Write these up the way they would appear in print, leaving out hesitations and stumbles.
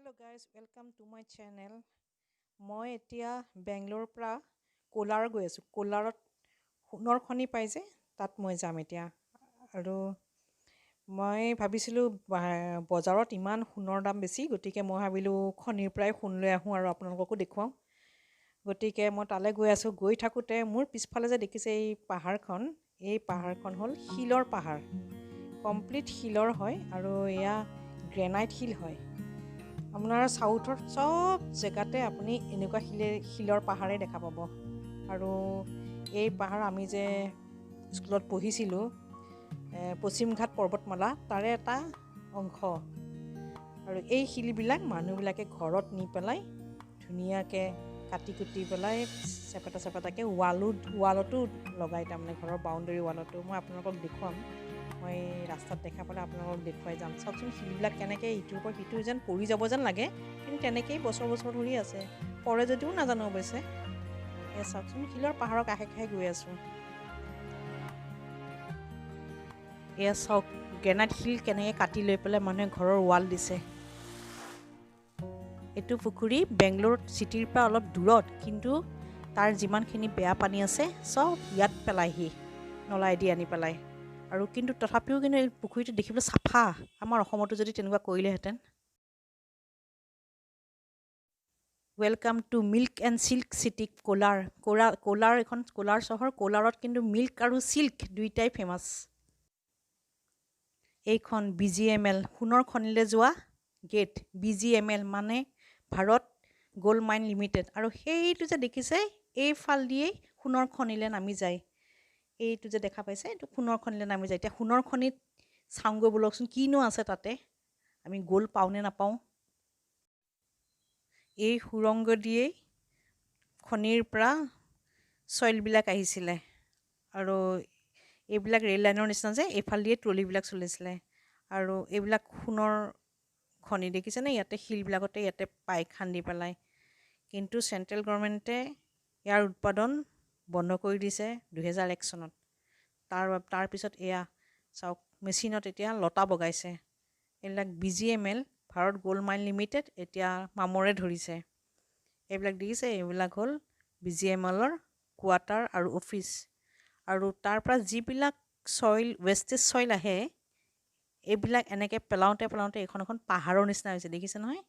Hello guys, welcome to my channel. মই এতিয়া বেংগলোৰৰ পৰা কোলাৰ গৈ আছোঁ। কোলাৰত সোণৰ খনি পাই যে তাত মই যাম এতিয়া। আৰু মই ভাবিছিলোঁ বজাৰত ইমান সোণৰ দাম বেছি, গতিকে মই ভাবিলোঁ খনিৰ পৰাই সোণ লৈ আহোঁ আৰু আপোনালোককো দেখুৱাওঁ। গতিকে মই তালৈ গৈ আছোঁ। গৈ থাকোঁতে মোৰ পিছফালে যে দেখিছে এই পাহাৰখন হ'ল শিলৰ পাহাৰ। কমপ্লিট শিলৰ হয় আৰু এয়া গ্ৰেনাইট শিল হয়। আপোনাৰ চাউথৰ চব জেগাতে আপুনি এনেকুৱা শিলৰ পাহাৰেই দেখা পাব। আৰু এই পাহাৰ আমি যে স্কুলত পঢ়িছিলোঁ পশ্চিমঘাট পৰ্বতমালা তাৰে এটা অংশ। আৰু এই শিলবিলাক মানুহবিলাকে ঘৰত নি পেলাই ধুনীয়াকৈ কাটি কুটি পেলাই চেপেটাকৈ ৱালতো লগাই, তাৰমানে ঘৰৰ বাউণ্ডেৰী ৱালতো। মই আপোনালোকক দেখুৱাম, মই ৰাস্তাত দেখা পালে আপোনালোকক দেখুৱাই যাম। চাওকচোন শিলবিলাক কেনেকৈ ইটোৰ ওপৰত সিটো যেন পৰি যাব যেন লাগে, কিন্তু তেনেকেই বছৰ বছৰ ধৰি আছে। পৰে যদিও নাজানো অৱশ্যে। এয়া চাওকচোন শিলৰ পাহাৰৰ কাষে কাষে গৈ আছোঁ। এয়া চাওক গ্ৰেনাইট শিল কেনেকৈ কাটি লৈ পেলাই মানুহে ঘৰৰ ৱাল দিছে। এইটো পুখুৰী বেংগলোৰ চিটিৰ পৰা অলপ দূৰত, কিন্তু তাৰ যিমানখিনি বেয়া পানী আছে চব ইয়াত পেলাইহি, নলাইদি আনি পেলাই। আৰু কিন্তু তথাপিও কিন্তু এই পুখুৰীটো দেখিবলৈ চাফা। আমাৰ অসমতো যদি তেনেকুৱা কৰিলেহেঁতেন। Welcome to milk and silk city Kolar. Kolar চহৰ। কোলাৰত কিন্তু মিল্ক আৰু চিল্ক দুইটাই ফেমাছ। এইখন BGML সোণৰ খনিলৈ যোৱা গেট। BGML মানে ভাৰত গ'ল্ড মাইন লিমিটেড। আৰু সেইটো যে দেখিছে এইফাল দিয়েই সোণৰ খনিলৈ নামি যায়। এইটো যে দেখা পাইছে এইটো সোণৰ খনিলৈ নামি যায়। এতিয়া সোণৰ খনিত চাওঁগৈ ব'লকচোন কিনো আছে তাতে, আমি গ'ল্ড পাওঁ নে নাপাওঁ। এই সুৰংগ দিয়েই খনিৰ পৰা চইলবিলাক আহিছিলে। আৰু এইবিলাক ৰেল লাইনৰ নিচিনা যে এইফাল দিয়ে ট্ৰলিবিলাক চলিছিলে। আৰু এইবিলাক সোণৰ খনি দেখিছেনে, ইয়াতে শিলবিলাকতে ইয়াতে পাই খান্দি পেলাই। কিন্তু চেণ্ট্ৰেল গভৰ্ণমেণ্টে ইয়াৰ উৎপাদন বন্ধ কৰি দিছে 2001 চনত। তাৰপিছত এয়া চাওক মেচিনত এতিয়া লতা বগাইছে। এইবিলাক BGML Bharat gold mine limited এতিয়া মামৰে ধৰিছে। এইবিলাক দেখিছে, এইবিলাক হ'ল BGMLৰ কোৱাৰ্টাৰ আৰু অফিচ। আৰু তাৰ পৰা যিবিলাক ৱেষ্টেজ চইল আহে, এইবিলাক এনেকৈ পেলাওঁতে এইখন এখন পাহাৰৰ নিচিনা হৈছে, দেখিছে নহয়।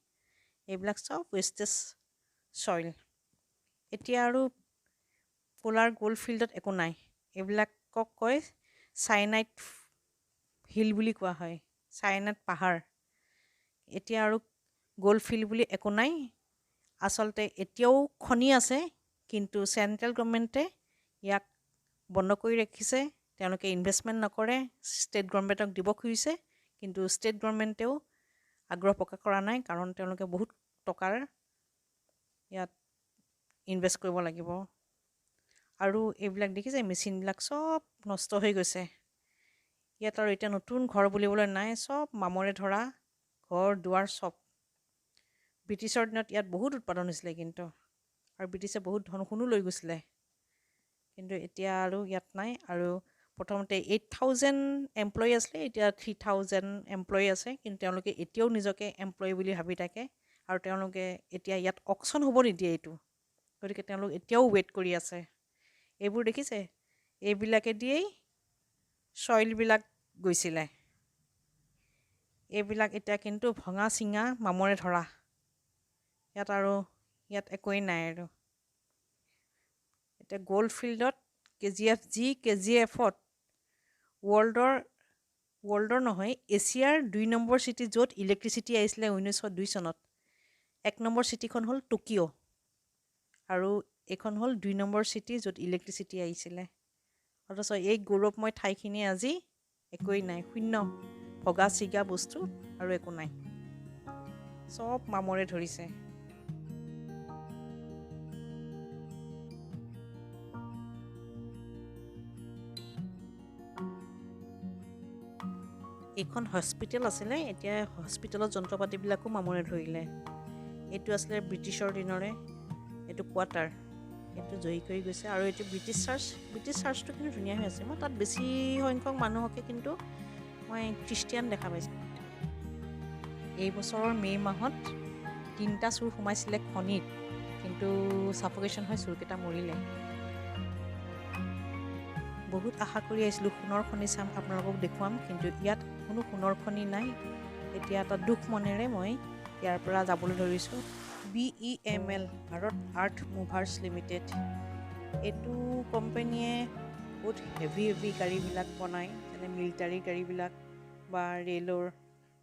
এইবিলাক চব ৱেষ্টেজ চইল। এতিয়া আৰু কোলাৰ গ'ল্ড ফিল্ডত একো নাই। এইবিলাকক কয় চাইনাইট হিল বুলি কোৱা হয়, চাইনাইট পাহাৰ। এতিয়া আৰু গ'ল্ড ফিল্ড বুলি একো নাই। আচলতে এতিয়াও খনি আছে, কিন্তু চেণ্ট্ৰেল গভৰ্ণমেণ্টে ইয়াক বন্ধ কৰি ৰাখিছে। তেওঁলোকে ইনভেষ্টমেণ্ট নকৰে। ষ্টেট গভৰ্ণমেণ্টক দিব খুজিছে, কিন্তু ষ্টেট গভৰ্ণমেণ্টেও আগ্ৰহ প্ৰকাশ কৰা নাই, কাৰণ তেওঁলোকে বহুত টকাৰ ইয়াত ইনভেষ্ট কৰিব লাগিব। আৰু এইবিলাক দেখিছে মেচিনবিলাক চব নষ্ট হৈ গৈছে। ইয়াত আৰু এতিয়া নতুন ঘৰ বুলিবলৈ নাই, চব মামৰে ধৰা ঘৰ দুৱাৰ চব। ব্ৰিটিছৰ দিনত ইয়াত বহুত উৎপাদন হৈছিলে কিন্তু, আৰু ব্ৰিটিছে বহুত ধন সোণো লৈ গৈছিলে। কিন্তু এতিয়া আৰু ইয়াত নাই। আৰু প্ৰথমতে 8000 এমপ্লয়ী আছিলে, এতিয়া 3000 এমপ্লয়ী আছে। কিন্তু তেওঁলোকে এতিয়াও নিজকে এমপ্লয়ী বুলি ভাবি থাকে। আৰু তেওঁলোকে এতিয়া ইয়াত অকশ্যন হ'ব নিদিয়ে এইটো, গতিকে তেওঁলোক এতিয়াও ৱেইট কৰি আছে। এইবোৰ দেখিছে, এইবিলাকে দিয়েই চইলবিলাক গৈছিলে। এইবিলাক এতিয়া কিন্তু ভঙা চিঙা মামৰে ধৰা। ইয়াত একোৱেই নাই আৰু। এতিয়া গ'ল্ড ফিল্ডত KGFত ৱৰ্ল্ডৰ নহয়, এছিয়াৰ 2 নম্বৰ চিটি য'ত ইলেক্ট্ৰিচিটি আহিছিলে 1902 চনত। 1 নম্বৰ চিটিখন হ'ল টকিঅ', আৰু এইখন হ'ল 2 নম্বৰ চিটি য'ত ইলেক্ট্ৰিচিটি আহিছিলে। অথচ এই গৌৰৱময় ঠাইখিনি আজি একোৱেই নাই, শূন্য, ভগা ছিগা বস্তু আৰু একো নাই, চব মামৰে ধৰিছে। এইখন হস্পিটেল আছিলে, এতিয়া হস্পিটেলৰ যন্ত্ৰ পাতিবিলাকো মামৰে ধৰিলে। এইটো আছিলে ব্ৰিটিছৰ দিনৰে এইটো কোৱাৰ্টাৰ, এইটো জয়ী কৰি গৈছে। আৰু এইটো ব্ৰিটিছ চাৰ্চটো কিন্তু ধুনীয়া হৈ আছে। মই তাত বেছি সংখ্যক মানুহকে কিন্তু মই খ্ৰীষ্টিয়ান দেখা পাইছোঁ। এই বছৰৰ মে' মাহত 3টা চোৰ সোমাইছিলে খনিত, কিন্তু ছাফকেশ্যন হৈ চোৰকেইটা মৰিলে। বহুত আশা কৰি আহিছিলোঁ সোণৰ খনি চাম, আপোনালোকক দেখুৱাম, কিন্তু ইয়াত কোনো সোণৰ খনি নাই। এতিয়া এটা দুখ মনেৰে মই ইয়াৰ পৰা যাবলৈ ধৰিছোঁ। BEML ভাৰত আৰ্থ মুভাৰ্ছ লিমিটেড, এইটো কোম্পানীয়ে বহুত হেভি গাড়ীবিলাক বনায়, যেনে মিলিটাৰী গাড়ীবিলাক বা ৰেলৰ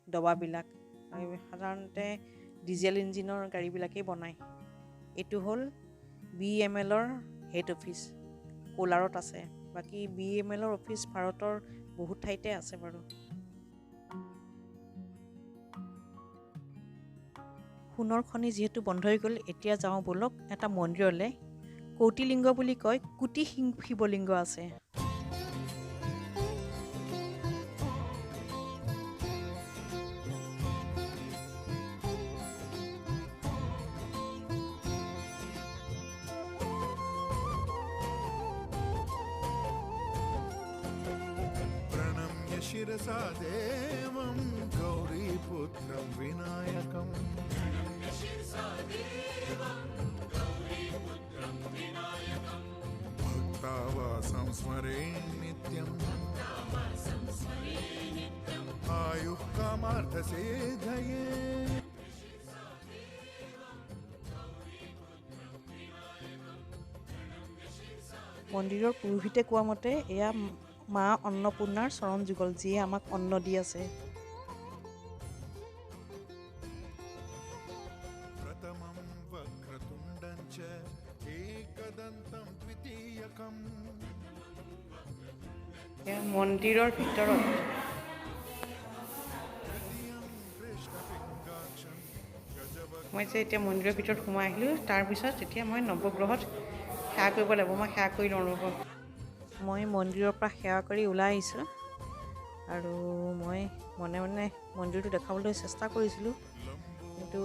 ডবাবিলাক, আৰু সাধাৰণতে ডিজেল ইঞ্জিনৰ গাড়ীবিলাকেই বনায়। এইটো হ'ল BEMLৰ হেড অফিচ, কোলাৰত আছে। বাকী BEMLৰ অফিচ ভাৰতৰ বহুত ঠাইতে আছে বাৰু। সোণৰ খনি যিহেতু বন্ধ হৈ গ'ল, এতিয়া যাওঁ ব'লক এটা মন্দিৰলৈ। কৌটিলিংগ বুলি কয়, কোটি শিৱলিংগ আছে। प्रणम्य शिरसा देवं गौरीपुत्रं विनायकम् भक्तावासं स्मरे नित्यम् आयुः कामार्थसिद्धये। মন্দিৰৰ পুৰোহিতে কোৱা মতে এয়া মা অন্নপূৰ্ণাৰ চৰণ যুগল, যিয়ে আমাক অন্ন দি আছে। प्रथमं वक्रतुण्डं च एकदन्तं द्वितीयकम्। এয়া মন্দিৰৰ ভিতৰত মই যে এতিয়া মন্দিৰৰ ভিতৰত সোমাই আহিলোঁ, তাৰপিছত এতিয়া মই নৱগ্ৰহত সেৱা কৰিব লাগিব। মই সেৱা কৰি লওঁ ৰ'ব। মই মন্দিৰৰ পৰা সেৱা কৰি ওলাই আহিছোঁ, আৰু মই মনে মনে মন্দিৰটো দেখাবলৈ চেষ্টা কৰিছিলোঁ, কিন্তু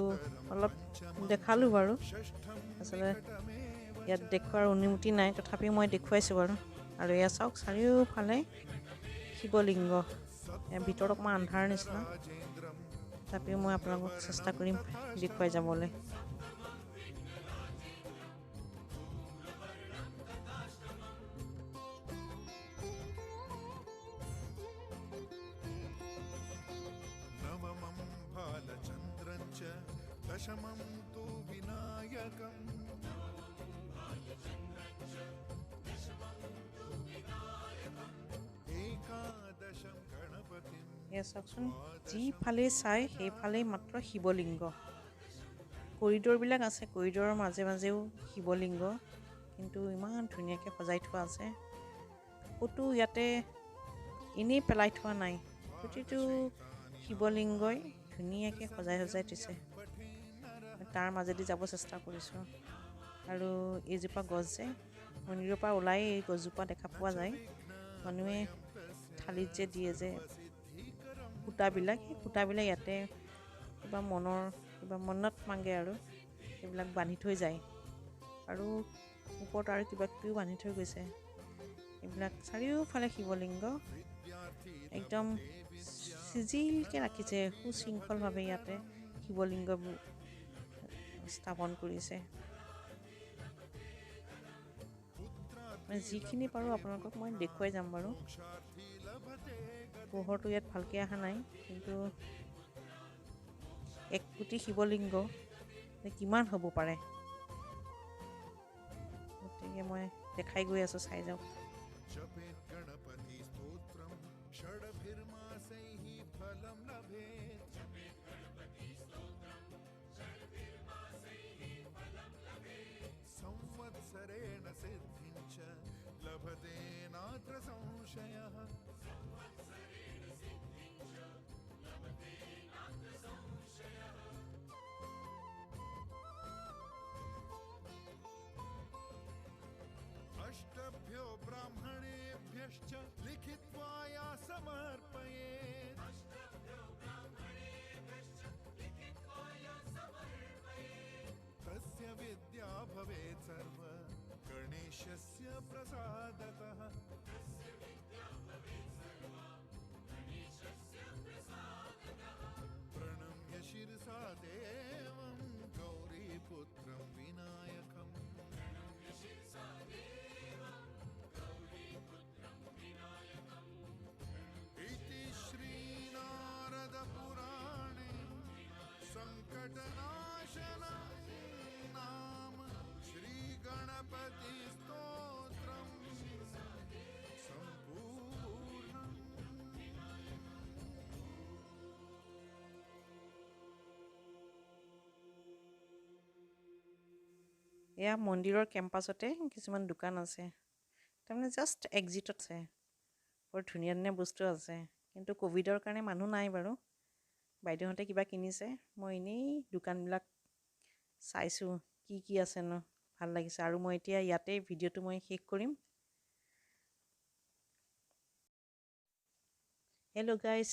অলপ দেখালোঁ বাৰু। আচলতে ইয়াত দেখুৱাৰ অনুমতি নাই, তথাপিও মই দেখুৱাইছোঁ বাৰু। আৰু এয়া চাওক, চাৰিওফালে শিৱলিংগ। ইয়াৰ ভিতৰত অকণমান আন্ধাৰ নিচিনা, তথাপিও মই আপোনালোকক চেষ্টা কৰিম দেখুৱাই যাবলৈ। नवमं भालचन्द्रं च दशमं तु विनायकम्। एकादशं गणपतिं এয়া চাওকচোন, যিফালে চাই সেইফালেই মাত্ৰ শিৱলিংগ। কৰিডৰবিলাক আছে, কৰিডৰৰ মাজে মাজেও শিৱলিংগ, কিন্তু ইমান ধুনীয়াকৈ সজাই থোৱা আছে। ক'তো ইয়াতে এনেই পেলাই থোৱা নাই, প্ৰতিটো শিৱলিংগই ধুনীয়াকৈ সজাই থৈছে। তাৰ মাজেদি যাব চেষ্টা কৰিছোঁ। আৰু এইজোপা গছ যে মন্দিৰৰ পৰা ওলাই এই গছজোপা দেখা পোৱা যায়। মানুহে থালিত যে দিয়ে যে সূতাবিলাক, সেই সূতাবিলাক ইয়াতে কিবা মনত মাগে আৰু সেইবিলাক বান্ধি থৈ যায়। আৰু ওপৰত আৰু কিবা কিবিও বান্ধি থৈ গৈছে। এইবিলাক চাৰিওফালে শিৱলিংগ একদম চিজিলকৈ ৰাখিছে, সুশৃংখলভাৱে ইয়াতে শিৱলিংগবোৰ স্থাপন কৰিছে। মই যিখিনি পাৰোঁ আপোনালোকক মই দেখুৱাই যাম বাৰু। পোহৰটো ইয়াত ভালকৈ অহা নাই, কিন্তু 1 কোটি শিৱলিংগ কিমান হ'ব পাৰে, গতিকে মই দেখাই গৈ আছোঁ, চাই যাওক। जपेत् गणपति स्तोत्रं षडभिर्मासैः फलं लभेत्। संवत्सरेण सिद्धिं च लभते नात्र संशयः। अष्टभ्यो ब्राह्मणेभ्यश्च लिखित्वा या समर्पयेत्। तस्य विद्या भवेत् सर्व गणेशस्य प्रसादतः। प्रणम्य शिरसा देवं এয়া মন্দিৰৰ কেম্পাছতে কিছুমান দোকান আছে তাৰমানে জাষ্ট এক্সিটত আছে বৰ ধুনীয়া ধুনীয়া বস্তু আছে কিন্তু ক'ভিডৰ কাৰণে মানুহ নাই বাৰু বাইদেউহঁতে কিবা কিনিছে মই এনেই দোকানবিলাক চাইছোঁ কি আছে ন ভাল লাগিছে আৰু মই এতিয়া ইয়াতে ভিডিঅ'টো মই শেষ কৰিম হেল্ল' গাইজ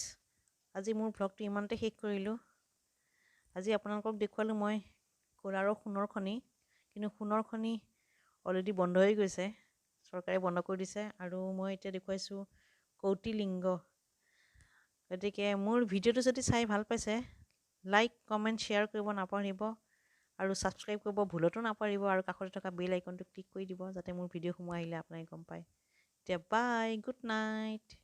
আজি মোৰ ভ্লগটো ইমানতে শেষ কৰিলোঁ আজি আপোনালোকক দেখুৱালোঁ মই কোলাৰৰ সোণৰ খনি কিন্তু সোণৰ খনি অলৰেডি বন্ধ হৈ গৈছে চৰকাৰে বন্ধ কৰি দিছে আৰু মই এতিয়া দেখুৱাইছোঁ কৌটিলিংগ গতিকে মোৰ ভিডিঅ'টো যদি চাই ভাল পাইছে লাইক কমেণ্ট শ্বেয়াৰ কৰিব নাপাহৰিব আৰু ছাবস্ক্ৰাইব কৰিব ভুলতো নাপাহৰিব আৰু কাষতে থকা বেল আইকনটো ক্লিক কৰি দিব যাতে মোৰ ভিডিঅ'সমূহ আহিলে আপোনালোকে গম পায় এতিয়া বাই গুড নাইট